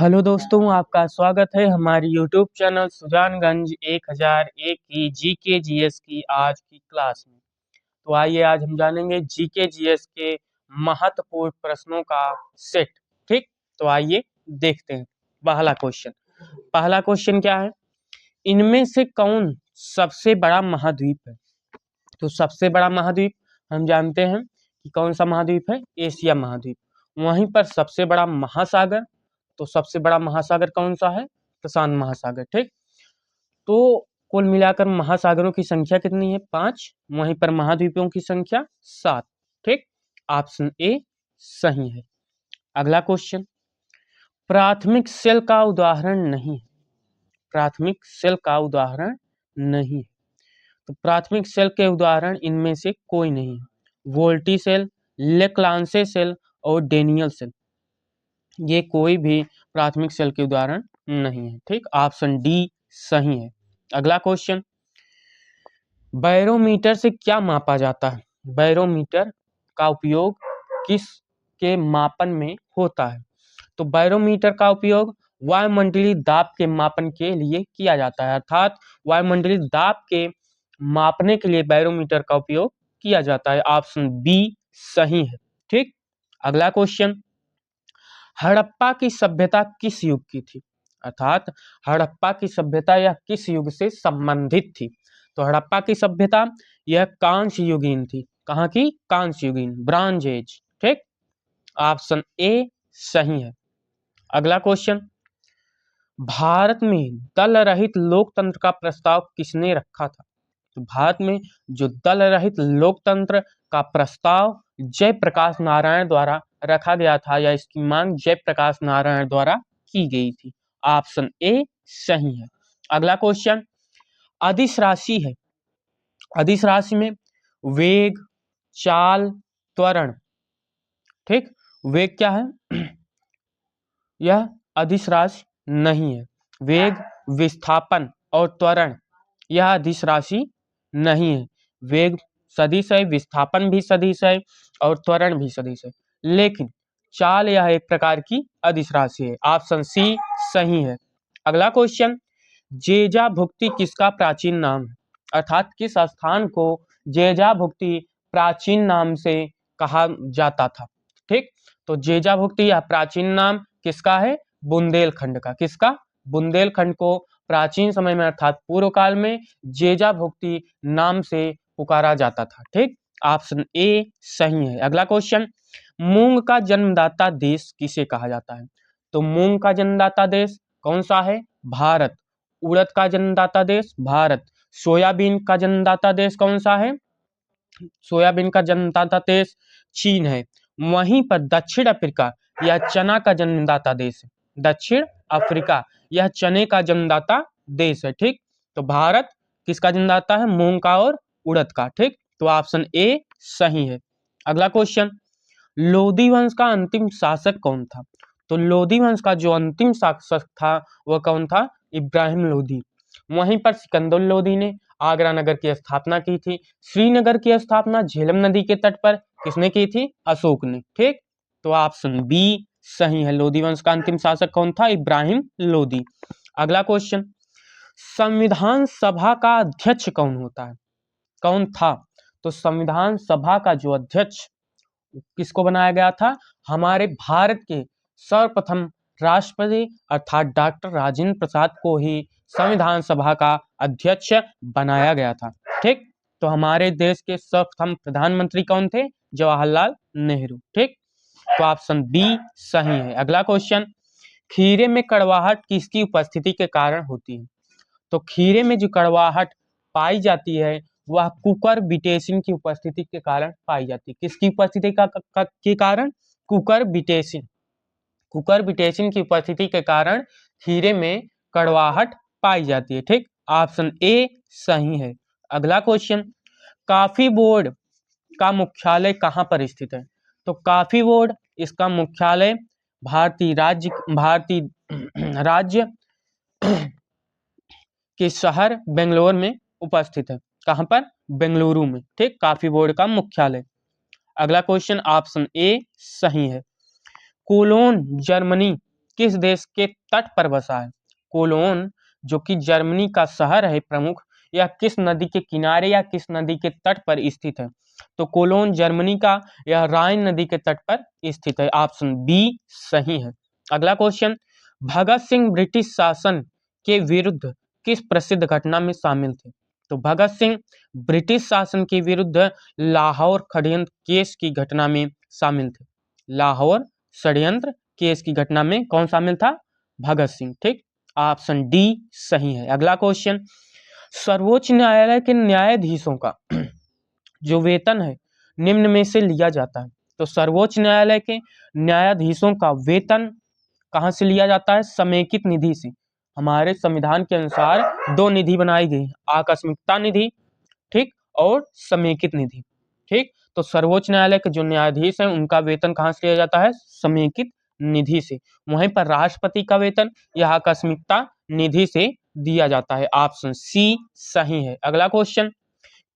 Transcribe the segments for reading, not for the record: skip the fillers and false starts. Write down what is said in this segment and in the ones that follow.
Hello दोस्तों, आपका स्वागत है हमारी यूट्यूब चैनल सुजानगंज 1001 की जीके जीएस की आज की क्लास में। तो आइए आज हम जानेंगे जीके जीएस के महत्वपूर्ण प्रश्नों का सेट। ठीक, तो आइए देखते हैं। पहला क्वेश्चन क्या है? इनमें से कौन सबसे बड़ा महाद्वीप है? तो सबसे बड़ा महाद्वीप हम जानते हैं कि कौन सा महाद्वीप है? एशिया महाद्वीप। वहीं पर सबसे बड़ा महासागर, तो सबसे बड़ा महासागर कौन सा है? प्रशांत महासागर। ठीक, तो कुल मिलाकर महासागरों की संख्या कितनी है? 5। वहीं पर महाद्वीपों की संख्या 7। ठीक, ऑप्शन ए सही है। अगला क्वेश्चन, प्राथमिक सेल का उदाहरण नहीं है। प्राथमिक सेल का उदाहरण नहीं है, तो प्राथमिक सेल के उदाहरण इनमें से कोई नहीं है। वोल्टी सेल, लेक्लांसे सेल और डेनियल सेल, ये कोई भी प्राथमिक सेल के उदाहरण नहीं है। ठीक, ऑप्शन डी सही है। अगला क्वेश्चन, बैरोमीटर से क्या मापा जाता है? बैरोमीटर का उपयोग किस के मापन में होता है? तो बैरोमीटर का उपयोग वायुमंडलीय दाब के मापन के लिए किया जाता है, अर्थात वायुमंडलीय दाब के मापने के लिए बैरोमीटर का उपयोग किया जाता है। ऑप्शन बी सही है। ठीक, अगला क्वेश्चन, हड़प्पा की सभ्यता किस युग की थी? अर्थात हड़प्पा की सभ्यता यह किस युग से संबंधित थी? तो हड़प्पा की सभ्यता यह कांस्य युगीन थी। कहाँ की? कांस्य युगीन, ब्रॉन्ज एज। ठीक, ऑप्शन ए सही है। अगला क्वेश्चन, भारत में दल रहित लोकतंत्र का प्रस्ताव किसने रखा था? तो भारत में जो दल रहित लोकतंत्र का प्रस्ताव जयप्रकाश नारायण द्वारा रखा गया था, या इसकी मांग जयप्रकाश नारायण द्वारा की गई थी। ऑप्शन ए सही है। अगला क्वेश्चन, अदिश राशि है। अदिश राशि में वेग, चाल, त्वरण। ठीक, वेग क्या है? यह अदिश राशि नहीं है। वेग, विस्थापन और त्वरण यह अदिश राशि नहीं है। वेग सदिश है, विस्थापन भी सदिश है और त्वरण भी सदिश है, लेकिन चाल यह एक प्रकार की अदिश राशि है। ऑप्शन सी सही है। अगला क्वेश्चन, जेजा भुक्ति किसका प्राचीन नाम है? अर्थात किस स्थान को जेजा भुक्ति प्राचीन नाम से कहा जाता था? ठीक, तो जेजा भुक्ति यह प्राचीन नाम किसका है? बुंदेलखंड का। किसका? बुंदेलखंड को प्राचीन समय में अर्थात पूर्व काल में जेजा भुक्ति नाम से पुकारा जाता था। ठीक, ऑप्शन ए सही है। अगला क्वेश्चन, मूंग का जन्मदाता देश किसे कहा जाता है? तो मूंग का जन्मदाता देश कौन सा है? भारत। उड़द का जन्मदाता देश भारत। सोयाबीन का जन्मदाता देश कौन सा है? सोयाबीन का जन्मदाता देश चीन है। वहीं पर दक्षिण अफ्रीका यह चना का जन्मदाता देश है। दक्षिण अफ्रीका यह चने का जन्मदाता देश है। ठीक, तो भारत किसका जन्मदाता है? मूंग का और उड़द का। ठीक, तो ऑप्शन ए सही है। अगला क्वेश्चन, लोधी वंश का अंतिम शासक कौन था? तो लोधी वंश का जो अंतिम शासक था वह कौन था? इब्राहिम लोधी। वहीं पर सिकंदर लोधी ने आगरा नगर की स्थापना की थी। श्रीनगर की स्थापना झेलम नदी के तट पर किसने की थी? अशोक ने। ठीक, तो ऑप्शन बी सही है। लोधी वंश का अंतिम शासक कौन था? इब्राहिम लोधी। अगला क्वेश्चन, संविधान सभा का अध्यक्ष कौन होता है? कौन था? तो संविधान सभा का जो अध्यक्ष किसको बनाया गया था? हमारे भारत के सर्वप्रथम राष्ट्रपति अर्थात डॉक्टर राजेंद्र प्रसाद को ही संविधान सभा का अध्यक्ष बनाया गया था। ठीक, तो हमारे देश के सर्वप्रथम प्रधानमंत्री कौन थे? जवाहरलाल नेहरू। ठीक, तो ऑप्शन बी सही है। अगला क्वेश्चन, खीरे में कड़वाहट किसकी उपस्थिति के कारण होती है? तो खीरे में जो कड़वाहट पाई जाती है वह कुकर बिटेसिन की उपस्थिति के कारण पाई जाती है। किसकी उपस्थिति के कारण? कुकर बिटेसिन। कुकर बिटेसिन की उपस्थिति के कारण खीरे में कड़वाहट पाई जाती है। ठीक, ऑप्शन ए सही है। अगला क्वेश्चन, कॉफी बोर्ड का मुख्यालय कहाँ पर स्थित है? तो कॉफी बोर्ड इसका मुख्यालय भारतीय राज्य के शहर बेंगलोर में उपस्थित है। कहाँ पर? बेंगलुरु में। ठीक, कॉफी बोर्ड का मुख्यालय। अगला क्वेश्चन ऑप्शन ए सही है। कोलोन जर्मनी किस देश के तट पर बसा है? कोलोन जो कि जर्मनी का शहर है प्रमुख, यह किस नदी के किनारे या किस नदी के तट पर स्थित है? तो कोलोन जर्मनी का, यह राइन नदी के तट पर स्थित है। ऑप्शन बी सही है। अगला क्वेश्चन, भगत सिंह ब्रिटिश शासन के विरुद्ध किस प्रसिद्ध घटना में शामिल थे? तो भगत सिंह ब्रिटिश शासन के विरुद्ध लाहौर षड्यंत्र केस की घटना में शामिल थे। लाहौर षड्यंत्र केस की घटना में कौन शामिल था? भगत सिंह। ठीक, ऑप्शन डी सही है। अगला क्वेश्चन, सर्वोच्च न्यायालय के न्यायाधीशों का जो वेतन है निम्न में से लिया जाता है। तो सर्वोच्च न्यायालय के न्यायाधीशों का वेतन कहाँ से लिया जाता है? समेकित निधि से। हमारे संविधान के अनुसार दो निधि बनाई गई, आकस्मिकता निधि, ठीक, और समेकित निधि। ठीक, तो सर्वोच्च न्यायालय के जो न्यायाधीश हैं उनका वेतन कहाँ से लिया जाता है? समेकित निधि से। वहीं पर राष्ट्रपति का वेतन यह आकस्मिकता निधि से दिया जाता है। ऑप्शन सी सही है। अगला क्वेश्चन,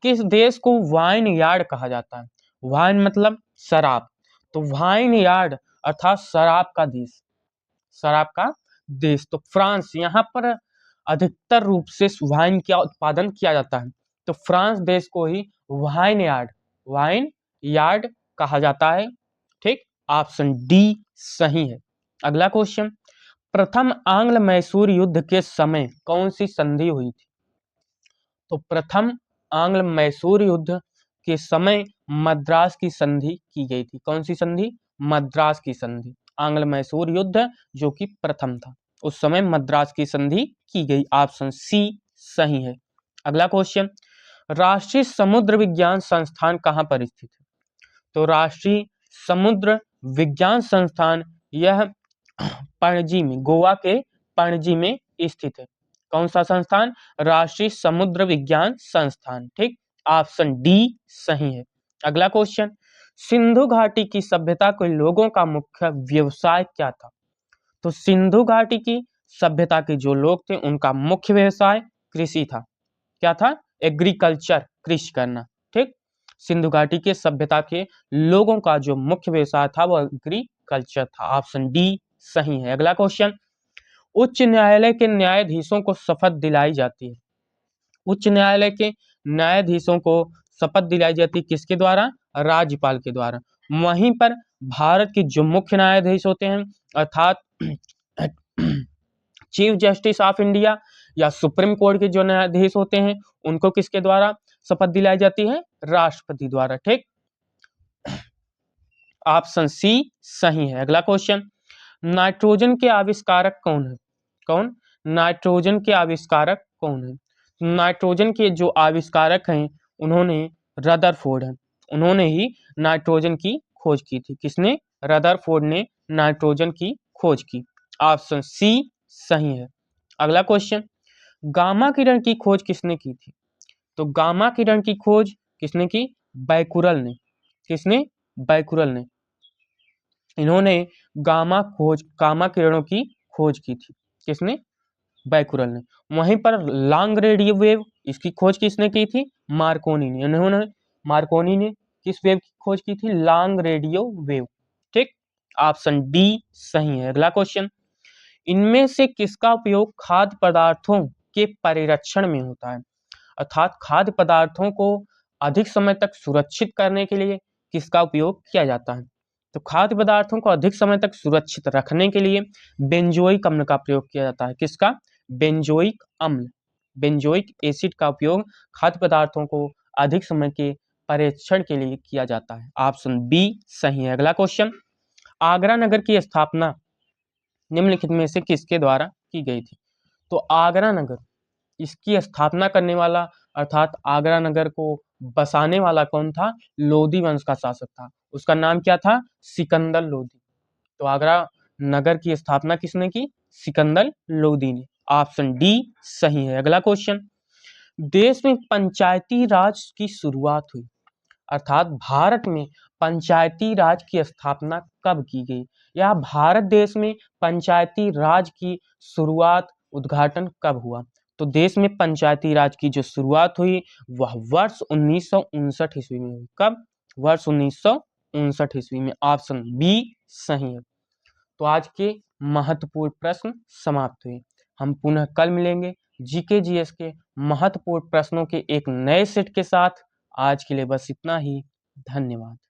किस देश को वाइन यार्ड कहा जाता है? वाइन मतलब शराब, तो वाइन यार्ड अर्थात शराब का देश, शराब का देश तो फ्रांस। यहाँ पर अधिकतर रूप से वाइन का उत्पादन किया जाता है, तो फ्रांस देश को ही वाइन यार्ड कहा जाता है। ठीक, ऑप्शन डी सही है। अगला क्वेश्चन, प्रथम आंग्ल मैसूर युद्ध के समय कौन सी संधि हुई थी? तो प्रथम आंग्ल मैसूर युद्ध के समय मद्रास की संधि की गई थी। कौन सी संधि? मद्रास की संधि। आंग्ल मैसूर युद्ध जो कि प्रथम था, उस समय मद्रास की संधि की गई। ऑप्शन सी सही है। अगला क्वेश्चन, राष्ट्रीय समुद्र विज्ञान संस्थान कहाँ पर स्थित है? तो राष्ट्रीय समुद्र विज्ञान संस्थान यह पणजी में, गोवा के पणजी में स्थित है। कौन सा संस्थान? राष्ट्रीय समुद्र विज्ञान संस्थान। ठीक, ऑप्शन डी सही है। अगला क्वेश्चन, सिंधु घाटी की सभ्यता के लोगों का मुख्य व्यवसाय क्या था? तो सिंधु घाटी की सभ्यता के जो लोग थे उनका मुख्य व्यवसाय कृषि था। क्या था? एग्रीकल्चर, कृषि करना। ठीक, सिंधु घाटी के सभ्यता के लोगों का जो मुख्य व्यवसाय था वह एग्रीकल्चर था। ऑप्शन डी सही है। अगला क्वेश्चन, उच्च न्यायालय के न्यायाधीशों को शपथ दिलाई जाती है। उच्च न्यायालय के न्यायाधीशों को शपथ दिलाई जाती है किसके द्वारा? राज्यपाल के द्वारा। वहीं पर भारत के जो मुख्य न्यायाधीश होते हैं अर्थात चीफ जस्टिस ऑफ इंडिया या सुप्रीम कोर्ट के जो न्यायाधीश होते हैं उनको किसके द्वारा शपथ दिलाई जाती है? राष्ट्रपति द्वारा। ठीक, ऑप्शन सी सही है। अगला क्वेश्चन, नाइट्रोजन के आविष्कारक कौन है? कौन? नाइट्रोजन के आविष्कारक कौन है? नाइट्रोजन के जो आविष्कारक हैं उन्होंने रदरफोर्ड है, उन्होंने ही नाइट्रोजन की खोज की थी। किसने? रदरफोर्ड ने नाइट्रोजन की खोज की। ऑप्शन सी सही है। अगला क्वेश्चन, गामा किरण की खोज किसने की थी? तो गामा किरण की खोज किसने की? बैकुरल ने। किसने? बैकुरल ने। इन्होंने गामा किरणों की खोज की थी। किसने? बैकुरल ने। वहीं पर लॉन्ग रेडियो वेव, इसकी खोज किसने की थी? मार्कोनी ने। इन्होंने, मार्कोनी ने किस वेव की खोज की थी? Long radio wave. ठीक, ऑप्शन डी सही है। अगला क्वेश्चन, इनमें से किसका उपयोग खाद्य पदार्थों के परिरक्षण में होता है? अर्थात खाद्य पदार्थों को अधिक समय तक सुरक्षित करने के लिए किसका उपयोग किया जाता है? तो खाद्य पदार्थों को अधिक समय तक सुरक्षित रखने के लिए बेंजोइक अम्ल का प्रयोग किया जाता है। किसका? बेंजोइक अम्ल, बेंजोइक एसिड का उपयोग खाद्य पदार्थों को अधिक समय के परीक्षण के लिए किया जाता है। ऑप्शन बी सही है। अगला क्वेश्चन, आगरा नगर की स्थापना निम्नलिखित में से किसके द्वारा की गई थी? तो आगरा नगर, इसकी स्थापना करने वाला अर्थात आगरा नगर को बसाने वाला कौन था? लोदी वंश का शासक था। उसका नाम क्या था? सिकंदर लोदी। तो आगरा नगर की स्थापना किसने की? सिकंदर लोदी ने। ऑप्शन डी सही है। अगला क्वेश्चन, देश में पंचायती राज की शुरुआत हुई, अर्थात भारत में पंचायती राज की स्थापना कब की गई, या भारत देश में पंचायती राज की शुरुआत, उद्घाटन कब हुआ? तो देश में पंचायती राज की जो शुरुआत हुई वह वर्ष 1959 ईस्वी में हुई। कब? वर्ष 1959 ईस्वी में। ऑप्शन बी सही है। तो आज के महत्वपूर्ण प्रश्न समाप्त हुए। हम पुनः कल मिलेंगे जीके जीएस के महत्वपूर्ण प्रश्नों के एक नए सेट के साथ। आज के लिए बस इतना ही। धन्यवाद।